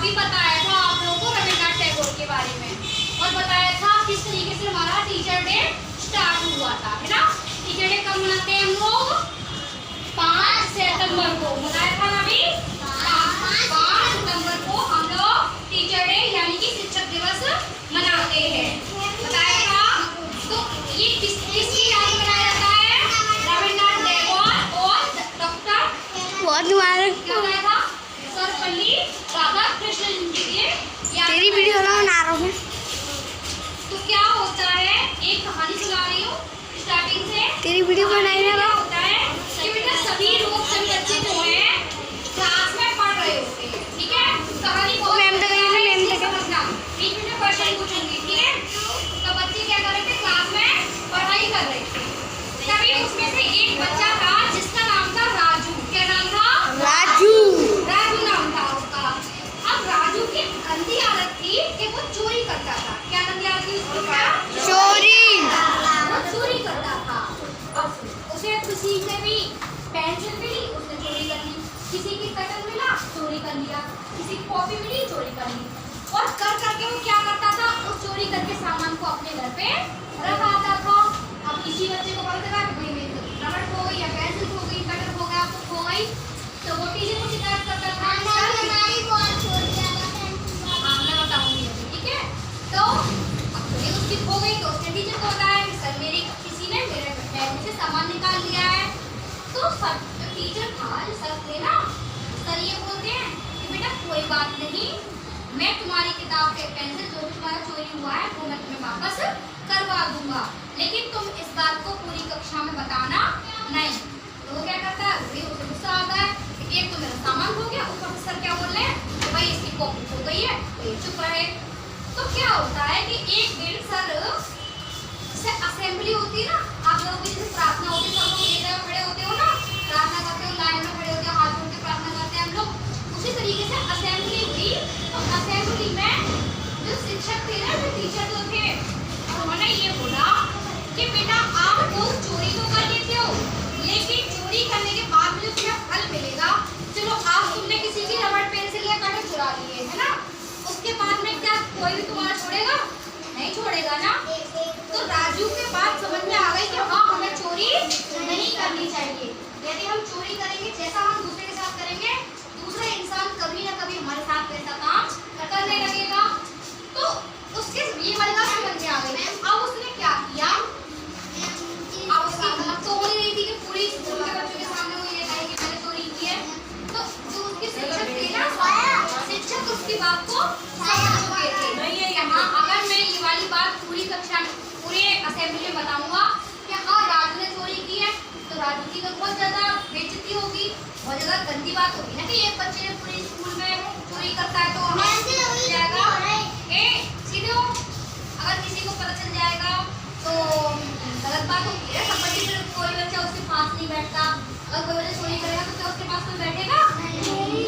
अभी बताया था आप लोगों को रविन्द्रनाथ टैगोर के बारे में और बताया था किस तरीके से हमारा टीचर डे स्टार्ट हुआ था, है ना। टीचर डे कब मनाते हैं हम लोग? 5 सितंबर को मनाया था ना अभी। 5 सितंबर को हम लोग टीचर डे यानी कि शिक्षक दिवस मनाते हैं, बताया था। तो ये किसकी याद में मनाया जाता है? रविन्द्रनाथ टैगोर और डॉक्टर क्या था? सर्वपल्ली राधाकृष्णन जी के। तेरी वीडियो बना रहा हूँ। तो क्या होता है, एक कहानी सुना रही हूँ स्टार्टिंग से। तेरी वीडियो बनाई ना। क्या होता है कि बेटा सभी लोग सभी बच्चे जो हैं क्लास में पढ़ रहे होते हैं, ठीक है। कहानी को मैम तक समझना, बीच में क्वेश्चन पूछूंगी, ठीक है। तो बच्चे क्या कर रहे थे? क्लास में पढ़ाई कर रहे थे। तभी उसमें से एक बच्चा था जिसका नाम था राजू। क्या नाम था? राजू नाम था उसका। अब राजू की गंदी आदत थी कि वो चोरी करता था। क्या गंदी आदत थी उसकी? वो चोरी करता था। अब उसे किसी से भी पेंसिल मिली उसने चोरी कर ली, किसी की कटर मिला चोरी कर लिया, किसी की कॉपी मिली चोरी कर ली। और कर करके वो क्या करता था? उस चोरी करके सामान को अपने घर पे रख आता था। अब किसी बच्चे को पता चला कि भाई मेरी रबड़ खो गई या पेंसिल खो गई, कटर खो गया, तो खो गई, तो वो टीचर को शिकायत करता था। मैं बताऊंगी अभी, ठीक है। तो अब ये उसकी खो गई तो उसने टीचर को बताया कि सर मेरी किसी ने मेरे बैग से सामान निकाल लिया है। तो सर जो टीचर था, जो सर थे ना, सर ये बोलते हैं कि बेटा कोई बात नहीं, मैं तुम्हारी किताब के पेंसिल जो भी तुम्हारा चोरी हुआ है वो मैं तुम्हें वापस करवा दूंगा, लेकिन तुम इस बात को पूरी कक्षा में बताना नहीं। तो वो क्या करता है? वही उसे गुस्सा आता है कि एक तो मेरा सामान हो गया, ऊपर से सर क्या बोल रहे हैं कि भाई इसकी कॉपी खो गई है, तो ये चुप रहे। तो क्या होता है कि एक दिन सर से असेंबली होती है ना, आप लोगों की जैसे प्रार्थना होती है, सब लोग एक जगह खड़े होते हो ना, प्रार्थना करते हो, लाइन में खड़े होते हो, हाथ जोड़ के प्रार्थना करते हैं हम लोग। उसी तरीके से असेंबली हुई। तो असेंबली में जो शिक्षक थे ना, जो टीचर जो थे, उन्होंने ये बोला कि बेटा आप लोग चोरी तो कर लेते हो, लेकिन चोरी करने के बाद में जो तुम्हें फल मिलेगा, चलो आज तुमने किसी की रबड़ पेंसिल या कटर चुरा लिए है ना, उसके बाद में क्या कोई भी तुम्हारा छोड़ेगा? नहीं छोड़ेगा ना। तो राजू के बात समझ में आ गई कि हाँ हमें चोरी नहीं करनी चाहिए। यदि हम चोरी करेंगे, जैसा हम दूसरे के साथ करेंगे, दूसरा इंसान कभी ना कभी हमारे साथ वैसा काम करने लगेगा। तो उसके ये वाली बात समझ में आ गई। अब उसने क्या किया? अब उसकी हिम्मत तो हो नहीं रही थी कि पूरी स्कूल के बच्चों के सामने वो ये कहे कि मैंने चोरी की है। तो जो उसके शिक्षक थे ना, शिक्षक उसकी बात को समझ चुके थे। हाँ, अगर मैं ये वाली बात पूरी कक्षा में, पूरे असेंबली में बताऊंगा कि हाँ राजू ने चोरी की है, तो राजू की तो बहुत ज्यादा बेइज्जती होगी, बहुत ज्यादा गंदी बात होगी ना कि एक बच्चे ने पूरे स्कूल में चोरी करता है, तो हमें जाएगा सीधे हो। अगर किसी को पता चल जाएगा तो गलत बात होगी है। सब बच्चे, कोई बच्चा उसके पास नहीं बैठता। अगर कोई बच्चा चोरी करेगा तो क्या उसके पास कोई बैठेगा?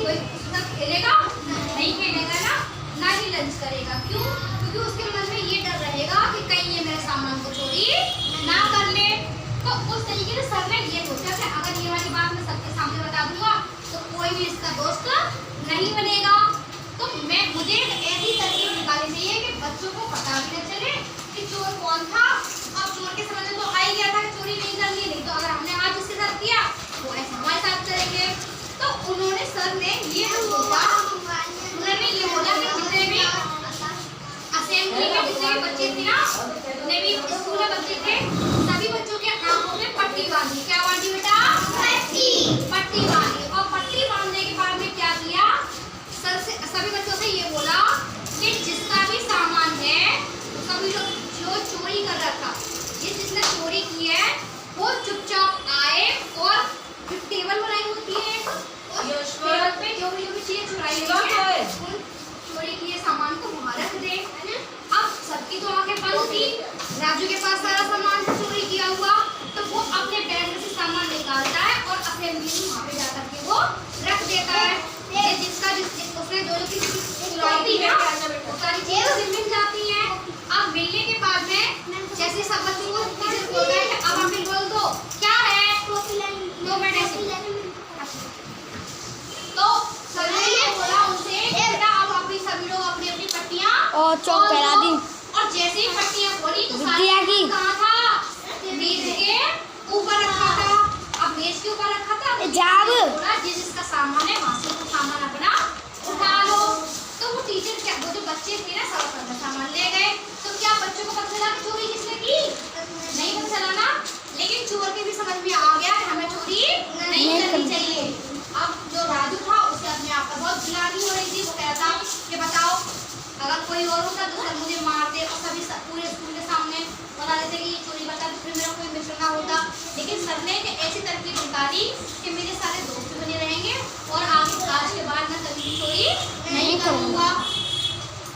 कोई उसके साथ खेलेगा? नहीं खेलेगा ना ही लंच करेगा। क्यों? क्योंकि उसके मन में ये डर रहेगा कि कहीं ये मेरे सामान को चोरी ना कर ले। तो उस तरीके से सर ने ये सोचा कि अगर ये वाली बात मैं सबके सामने बता दूंगा तो कोई भी इसका दोस्त नहीं बनेगा। तो मुझे ऐसी तरकीब निकालनी चाहिए कि बच्चों को पता भी न चले कि चोर कौन था। अब चोर के समझ में तो आ ही गया था कि चोरी नहीं करनी, नहीं तो अगर हमने आज इसके साथ किया वो ऐसा हमारे साथ करेंगे। तो उन्होंने, सर ने ये सोचा, उन्होंने ये बोला कि जितने भी असेंबली में जितने भी बच्चे थे ना, जितने भी स्कूल में बच्चे थे, सभी बच्चों के आंखों में पट्टी बांधी। क्या बांधी बेटा? पट्टी बांधी। और पट्टी बांधने के बाद में क्या किया? सर से सभी बच्चों से ये बोला कि जिसका भी सामान है, सभी लोग जो चोरी कर रहा था, जिसने चोरी की है, वो चुपचाप आए और टेबल बनाई होती है, टेबल पे जो भी चीजें चुराई गई है, उन चोरी किए सामान को वहाँ रख दे। अब सबकी तो आंखें बंद थी, राजू के पास सारा सामान चोरी किया हुआ, तो वो अपने बैग में से सामान निकालता है और असेंबली में वहाँ पे जाकर के वो रख देता है। उसने जो चुराई थी ना, वो सारी चीजें मिल जाती हैं। अब मिलने के बाद में जैसे सब बच्चों को टीचर बोलता है कि अब आप बोल दो क्या है, 2 मिनट ऐसे। तो सर ने ये बोला उनसे बेटा अब आप और चौक पहला दी। और जैसे ही पट्टियां खोली तो विद्या की कहाँ था? मेज के ऊपर रखा था। अब मेज के ऊपर रखा था जाब बोला जिसका सामान है वहां से वो सामान अपना उठा लो। तो वो टीचर क्या वो जो बच्चे थे ना सब अपना सामान ले गए। तो क्या बच्चों को पता चला कि चोरी किसने की? नहीं पता चला ना। लेकिन चोर के भी समझ में आ गया कि हमें चोरी नहीं करनी चाहिए। अब जो राजू था उसे अपने आप पर बहुत जलानी हो रही थी। वो कहता कि बताओ अगर कोई और होता तो सर मुझे मारते और सभी पूरे स्कूल के सामने बता देते कि ये चोरी करता तो फिर मेरा कोई मित्र ना होता। लेकिन सर ने एक ऐसी तरकीब निकाली कि मेरे सारे दोस्त बने रहेंगे और आगे आज के बाद मैं कभी भी चोरी नहीं करूँगा।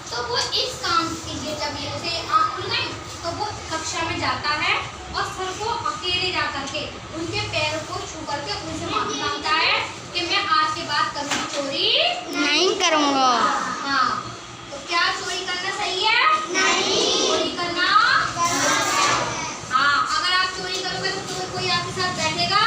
तो वो इस काम के लिए जब ये उसे आँख खुल गई तो वो कक्षा में जाता है और सर को अकेले जा करके उनके पैरों को छू करके उनसे माफी मांगता है कि मैं आज के बाद कभी चोरी नहीं करूँगा। हाँ तो क्या चोरी करना सही है? नहीं। चोरी करना हाँ अगर आप चोरी करोगे तो कोई आपके साथ बैठेगा